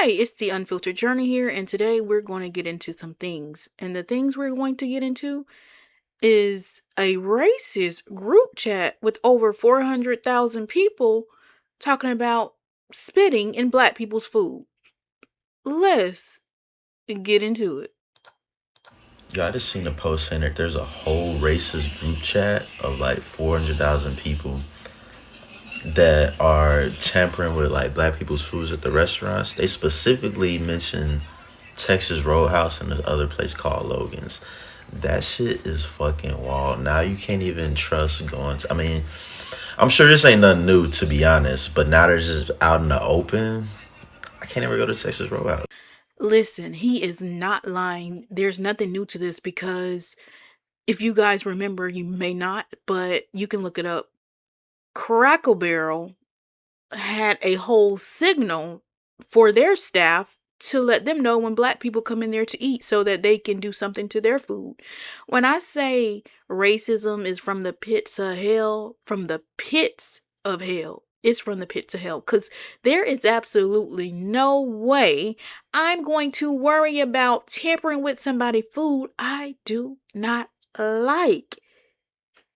Hi, it's the Unfiltered Journey here, and today we're going to get into some things. And the things we're going to get into is a racist group chat with over 400,000 people talking about spitting in black people's food. Let's get into it. Yo, I just seen a post saying that there's a whole racist group chat of like 400,000 people that are tampering with like black people's foods at the restaurants. They specifically mentioned Texas Roadhouse and this other place called Logan's. That shit is fucking wild. Now you can't even trust going to, I mean, I'm sure this ain't nothing new to be honest, but now they're just out in the open. I can't ever go to Texas Roadhouse. Listen, he is not lying. There's nothing new to this because if you guys remember, you may not, but you can look it up. Crackle Barrel had a whole signal for their staff to let them know when black people come in there to eat so that they can do something to their food. When I say racism is from the pits of hell, from the pits of hell, it's from the pits of hell because there is absolutely no way I'm going to worry about tampering with somebody's food I do not like.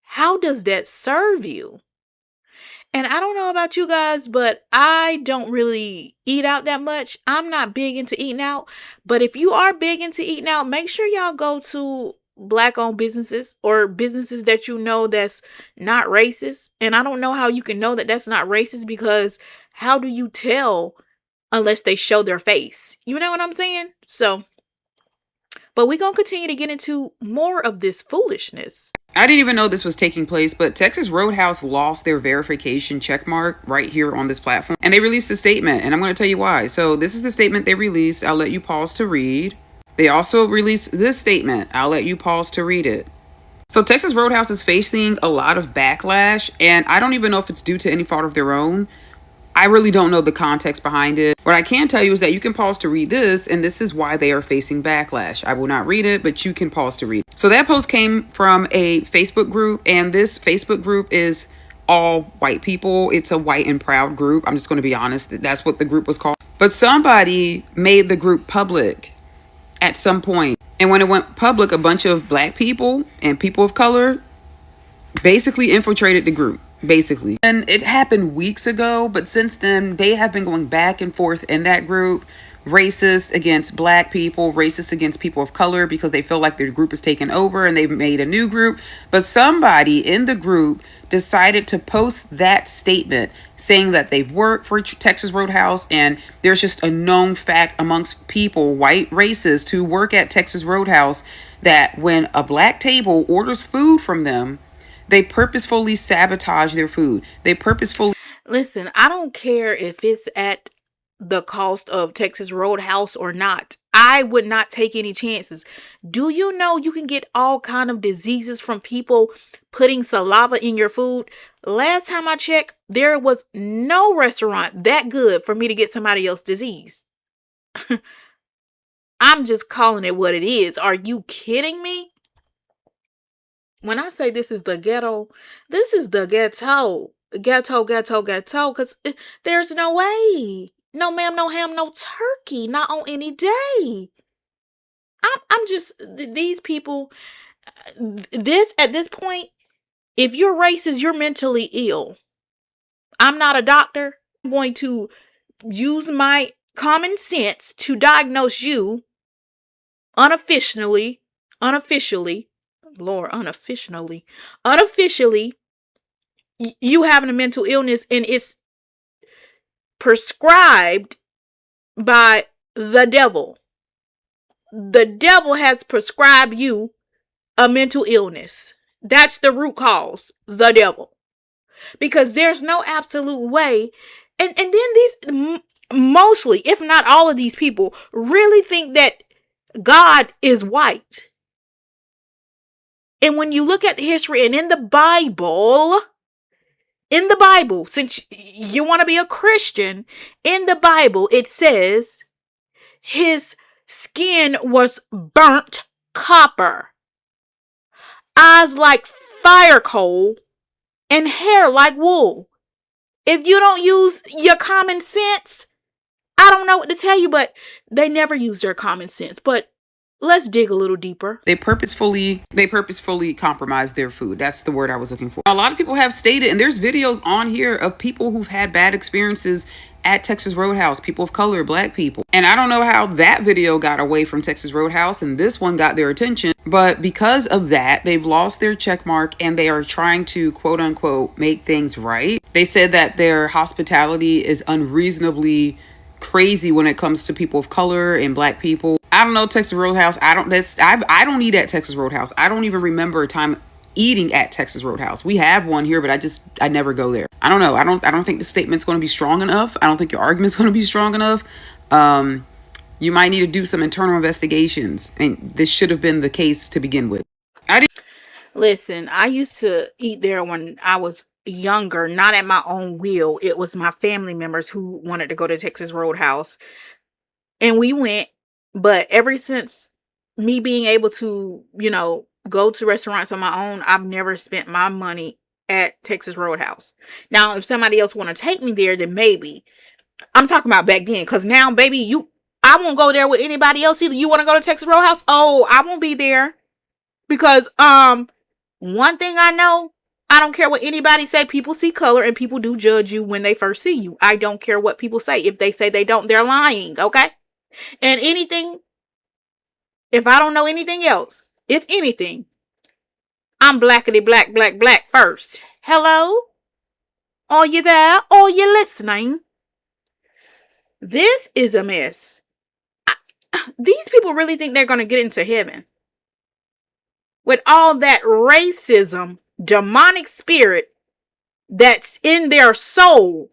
How does that serve you? And I don't know about you guys, but I don't really eat out that much. I'm not big into eating out. But if you are big into eating out, make sure y'all go to black owned businesses or businesses that you know that's not racist. And I don't know how you can know that that's not racist because how do you tell unless they show their face? You know what I'm saying? So, but we're going to continue to get into more of this foolishness. I didn't even know this was taking place, but Texas Roadhouse lost their verification checkmark right here on this platform. And they released a statement, and I'm going to tell you why. So this is the statement they released. I'll let you pause to read. They also released this statement. I'll let you pause to read it. So Texas Roadhouse is facing a lot of backlash, and I don't even know if it's due to any fault of their own. I really don't know the context behind it. What I can tell you is that you can pause to read this, and this is why they are facing backlash. I will not read it, but you can pause to read. So that post came from a Facebook group, and this Facebook group is all white people. It's a white and proud group. I'm just going to be honest. That's what the group was called. But somebody made the group public at some point. And when it went public, a bunch of black people and people of color basically infiltrated the group. Basically. And it happened weeks ago, but since then, they have been going back and forth in that group. Racist against black people, racist against people of color because they feel like their group is taken over and they've made a new group. But somebody in the group decided to post that statement saying that they've worked for Texas Roadhouse and there's just a known fact amongst people, white racists who work at Texas Roadhouse, that when a black table orders food from them, they purposefully sabotage their food. They purposefully. Listen, I don't care if it's at the cost of Texas Roadhouse or not. I would not take any chances. Do you know you can get all kind of diseases from people putting saliva in your food? Last time I checked, there was no restaurant that good for me to get somebody else's disease. I'm just calling it what it is. Are you kidding me? When I say this is the ghetto, this is the ghetto. Ghetto, because there's no way. No ma'am, no ham, no turkey. Not on any day. I'm just, these people, at this point, if you're racist, you're mentally ill. I'm not a doctor. I'm going to use my common sense to diagnose you unofficially, Lord, unofficially, you having a mental illness and it's prescribed by the devil. The devil has prescribed you a mental illness. That's the root cause, the devil. Because there's no absolute way. And then these, mostly, if not all of these people, really think that God is white. And when you look at the history and in the Bible, since you want to be a Christian, in the Bible, it says his skin was burnt copper, eyes like fire coal, and hair like wool. If you don't use your common sense, I don't know what to tell you, but they never use their common sense. But let's dig a little deeper. They purposefully compromise their food. That's the word I was looking for. A lot of people have stated, and there's videos on here of people who've had bad experiences at Texas Roadhouse, people of color, black people. And I don't know how that video got away from Texas Roadhouse and this one got their attention, but because of that, they've lost their check mark and they are trying to quote unquote make things right. They said that their hospitality is unreasonably crazy when it comes to people of color and black people. I don't know, Texas Roadhouse. I don't eat at Texas Roadhouse. I don't even remember a time eating at Texas Roadhouse. We have one here, but I never go there. I don't know. I don't think the statement's going to be strong enough. I don't think your argument's going to be strong enough. You might need to do some internal investigations, and this should have been the case to begin with. Listen, I used to eat there when I was younger, not at my own will. It was my family members who wanted to go to Texas Roadhouse, and we went. But ever since me being able to, go to restaurants on my own, I've never spent my money at Texas Roadhouse. Now, if somebody else want to take me there, then maybe. I'm talking about back then, because now, baby, I won't go there with anybody else either. You want to go to Texas Roadhouse? Oh, I won't be there. Because one thing I know, I don't care what anybody say. People see color and people do judge you when they first see you. I don't care what people say. If they say they don't, they're lying, okay? And anything, if I don't know anything else, if anything, I'm blackety black, black, black first. Hello? Are you there? Are you listening? This is a mess. These people really think they're going to get into heaven with all that racism, demonic spirit that's in their soul,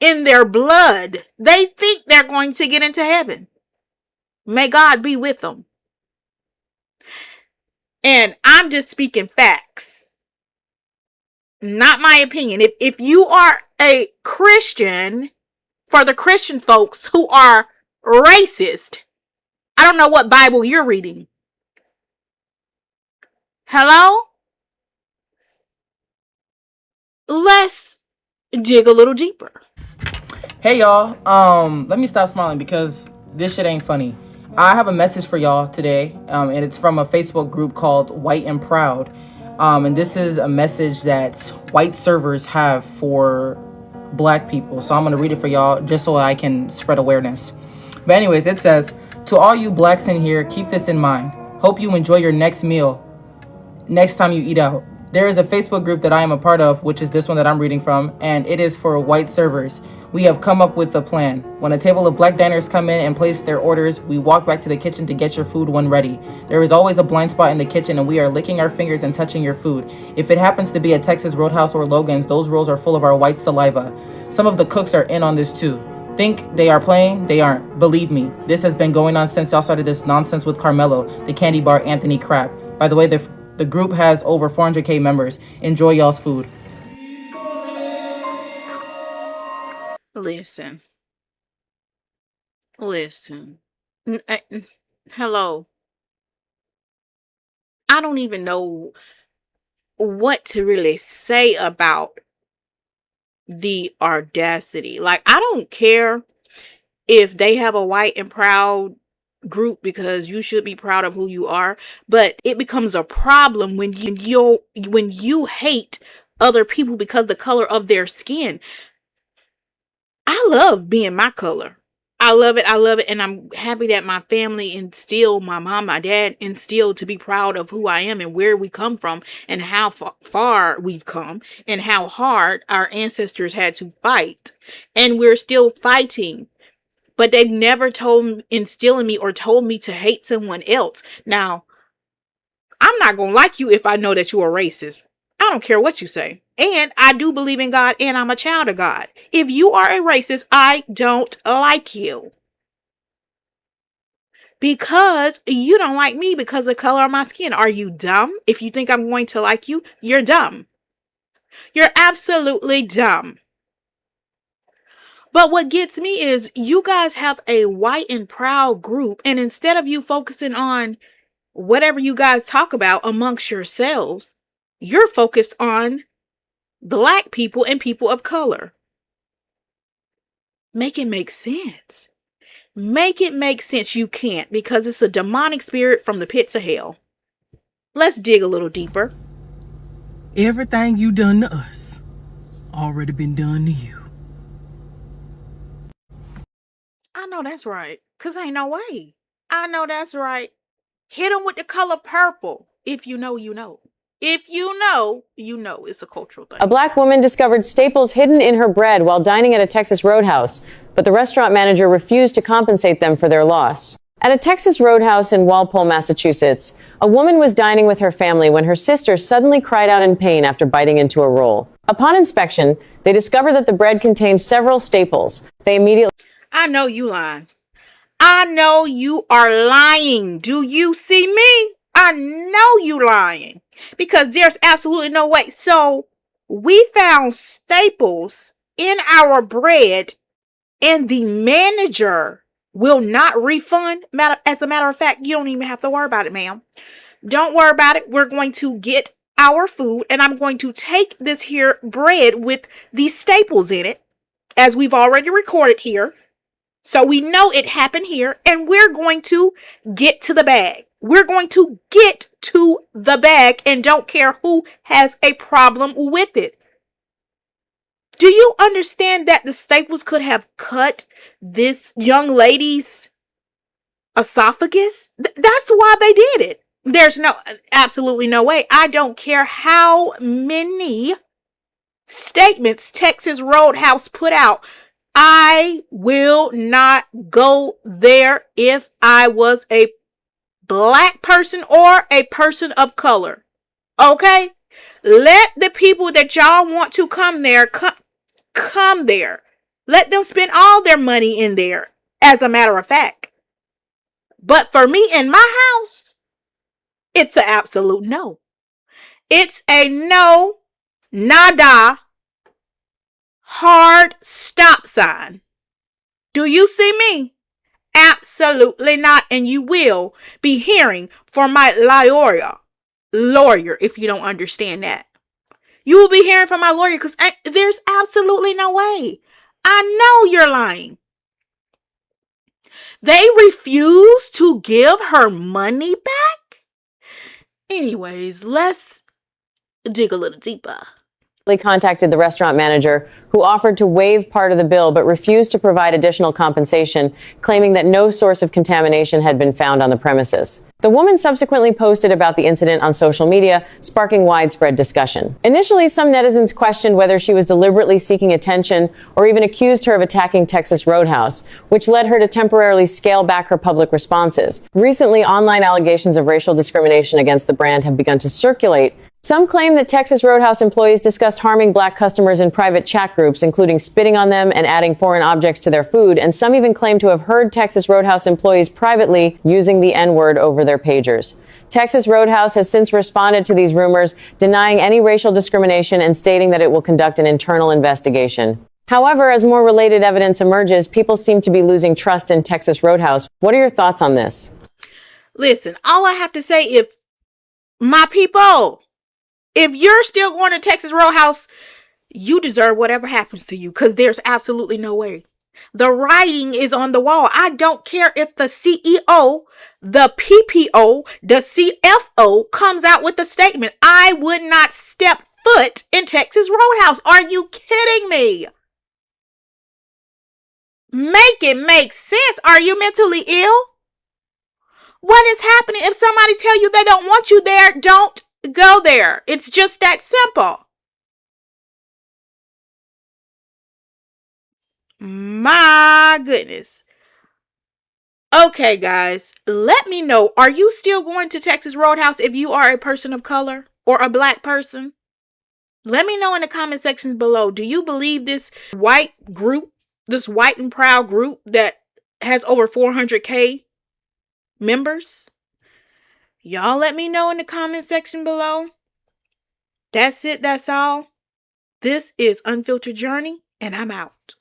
in their blood. They think they're going to get into heaven. May God be with them. And I'm just speaking facts, not my opinion. If you are a Christian, for the Christian folks who are racist, I don't know what Bible you're reading. Hello? Let's dig a little deeper. Hey y'all, let me stop smiling because this shit ain't funny. I have a message for y'all today, and it's from a Facebook group called White and Proud. And this is a message that white servers have for black people. So I'm gonna read it for y'all just so I can spread awareness. But anyways, it says, to all you blacks in here, keep this in mind. Hope you enjoy your next meal next time you eat out. There is a Facebook group that I am a part of, which is this one that I'm reading from, and it is for white servers. We have come up with a plan. When a table of black diners come in and place their orders, we walk back to the kitchen to get your food when ready. There is always a blind spot in the kitchen and we are licking our fingers and touching your food. If it happens to be a Texas Roadhouse or Logan's, those rolls are full of our white saliva. Some of the cooks are in on this too. Think they are playing? They aren't. Believe me, this has been going on since y'all started this nonsense with Carmelo, the candy bar Anthony crap. By the way, the group has over 400k members. Enjoy y'all's food. Listen. Hello. I don't even know what to really say about the audacity. Like, I don't care if they have a white and proud group, because you should be proud of who you are, but it becomes a problem when you hate other people because the color of their skin. I love being my color. I love it. I love it. And I'm happy that my family instilled, my mom, my dad instilled, to be proud of who I am and where we come from and how far we've come and how hard our ancestors had to fight. And we're still fighting. But they've never instilled in me or told me to hate someone else. Now, I'm not going to like you if I know that you're a racist. I don't care what you say. And I do believe in God and I'm a child of God. If you are a racist, I don't like you. Because you don't like me because of the color of my skin. Are you dumb? If you think I'm going to like you, you're dumb. You're absolutely dumb. But what gets me is you guys have a white and proud group, and instead of you focusing on whatever you guys talk about amongst yourselves, you're focused on black people and people of color. Make it make sense. Make it make sense. You can't, because it's a demonic spirit from the pits of hell. Let's dig a little deeper. Everything you done to us already been done to you. I know that's right, because ain't no way. I know that's right. Hit them with the color purple. If you know, you know. If you know, you know. It's a cultural thing. A black woman discovered staples hidden in her bread while dining at a Texas Roadhouse, but the restaurant manager refused to compensate them for their loss. At a Texas Roadhouse in Walpole, Massachusetts, a woman was dining with her family when her sister suddenly cried out in pain after biting into a roll. Upon inspection, they discovered that the bread contained several staples. They immediately... I know you lying. I know you are lying. Do you see me? I know you lying, because there's absolutely no way. So we found staples in our bread, and the manager will not refund. As a matter of fact, you don't even have to worry about it, ma'am. Don't worry about it. We're going to get our food, and I'm going to take this here bread with these staples in it, as we've already recorded here. So we know it happened here, and we're going to get to the bag. We're going to get to the bag, and don't care who has a problem with it. Do you understand that the staples could have cut this young lady's esophagus? That's why they did it. There's absolutely no way. I don't care how many statements Texas Roadhouse put out. I will not go there if I was a black person or a person of color. Okay? Let the people that y'all want to come there, come there. Let them spend all their money in there, as a matter of fact. But for me in my house, it's an absolute no. It's a no, nada, hard stop sign. Do you see me? Absolutely not. And you will be hearing from my lawyer, if you don't understand that. You will be hearing from my lawyer, because there's absolutely no way. I know you're lying. They refuse to give her money back? Anyways, let's dig a little deeper. contacted the restaurant manager, who offered to waive part of the bill but refused to provide additional compensation, claiming that no source of contamination had been found on the premises. The woman subsequently posted about the incident on social media, sparking widespread discussion. Initially, some netizens questioned whether she was deliberately seeking attention or even accused her of attacking Texas Roadhouse, which led her to temporarily scale back her public responses. Recently, online allegations of racial discrimination against the brand have begun to circulate. Some claim that Texas Roadhouse employees discussed harming black customers in private chat groups, including spitting on them and adding foreign objects to their food, and some even claim to have heard Texas Roadhouse employees privately using the N-word over their pagers. Texas Roadhouse has since responded to these rumors, denying any racial discrimination and stating that it will conduct an internal investigation. However, as more related evidence emerges, people seem to be losing trust in Texas Roadhouse. What are your thoughts on this? Listen, all I have to say, if you're still going to Texas Roadhouse, you deserve whatever happens to you, because there's absolutely no way. The writing is on the wall. I don't care if the CEO, the PPO, the CFO comes out with a statement. I would not step foot in Texas Roadhouse. Are you kidding me? Make it make sense. Are you mentally ill? What is happening? If somebody tell you they don't want you there, don't go there. It's just that simple. My goodness. Okay, guys, let me know. Are you still going to Texas Roadhouse if you are a person of color or a black person? Let me know in the comment sections below. Do you believe this white group, this white and proud group that has over 400K members? Y'all let me know in the comment section below. That's it. That's all. This is Unfiltered Journey, and I'm out.